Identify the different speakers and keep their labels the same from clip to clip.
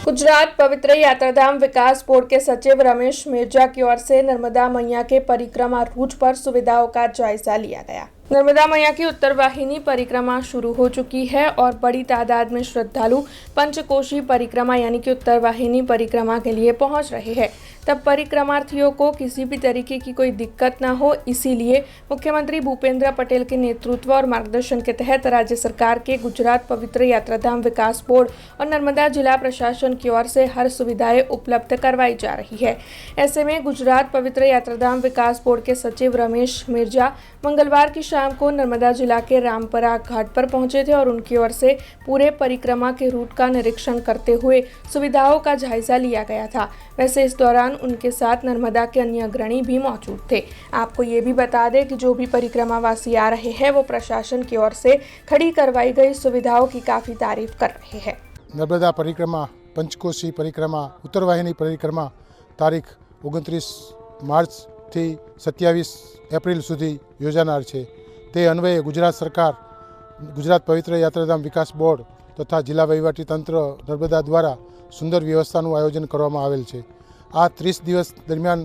Speaker 1: गुजरात पवित्र यात्राधाम विकास बोर्ड के सचिव रमेश मिर्जा की ओर से नर्मदा मैया के परिक्रमा रूट पर सुविधाओं का जायजा लिया गया। नर्मदा मैया की उत्तर वाहिनी परिक्रमा शुरू हो चुकी है और बड़ी तादाद में श्रद्धालु पंचकोशी परिक्रमा यानी कि उत्तर वाहिनी परिक्रमा के लिए पहुंच रहे हैं। तब परिक्रमार्थियों को किसी भी तरीके की कोई दिक्कत न हो, इसीलिए मुख्यमंत्री भूपेंद्र पटेल के नेतृत्व और मार्गदर्शन के तहत राज्य सरकार के गुजरात पवित्र यात्राधाम विकास बोर्ड और नर्मदा जिला प्रशासन की ओर से हर सुविधाएं उपलब्ध करवाई जा रही है। ऐसे में गुजरात पवित्र यात्राधाम विकास बोर्ड के सचिव रमेश मिर्जा मंगलवार की शाम को नर्मदा जिला के रामपरा घाट पर पहुंचे थे और उनकी ओर से पूरे परिक्रमा के रूट का निरीक्षण करते हुए सुविधाओं का जायजा लिया गया था। वैसे इस दौरान उनके साथ नर्मदा के अन्य अग्रणी भी मौजूद थे। आपको ये भी बता दें कि जो भी परिक्रमावासी आ रहे हैं वो प्रशासन की ओर से खड़ी करवाई गई सुविधाओं की काफ़ी तारीफ कर रहे हैं।
Speaker 2: नर्मदा परिक्रमा, पंचकोशी परिक्रमा, उत्तर वाहिनी परिक्रमा तारीख 29 मार्च થી 27 એપ્રિલ સુધી યોજાનાર છે। તે અન્વયે ગુજરાત સરકાર, ગુજરાત પવિત્ર યાત્રાધામ વિકાસ બોર્ડ તથા જિલ્લા વહીવટીતંત્ર નર્મદા દ્વારા સુંદર વ્યવસ્થાનું આયોજન કરવામાં આવેલ છે। આ 30 દિવસ દરમિયાન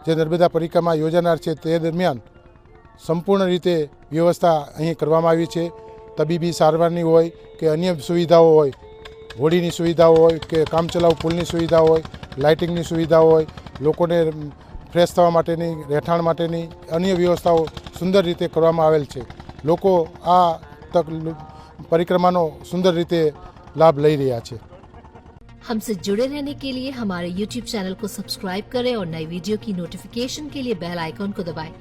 Speaker 2: જે નર્મદા પરિક્રમા યોજાનાર છે તે દરમિયાન સંપૂર્ણ રીતે વ્યવસ્થા અહીં કરવામાં આવી છે। તબીબી સારવારની હોય કે અન્ય સુવિધાઓ હોય, હોડીની સુવિધાઓ હોય કે કામચલાઉ પુલની સુવિધાઓ હોય, લાઇટિંગની સુવિધાઓ હોય, લોકોને ફ્રેશ થવા માટેની, રહેઠાણ માટેની અન્ય વ્યવસ્થાઓ સુંદર રીતે કરવામાં આવેલ છે। લોકો આ પરિક્રમાનો સુંદર રીતે લાભ લઈ રહ્યા છે।
Speaker 3: हमसे जुड़े रहने के लिए हमारे YouTube चैनल को सब्सक्राइब करें और नई वीडियो की नोटिफिकेशन के लिए बेल आइकॉन को दबाएं।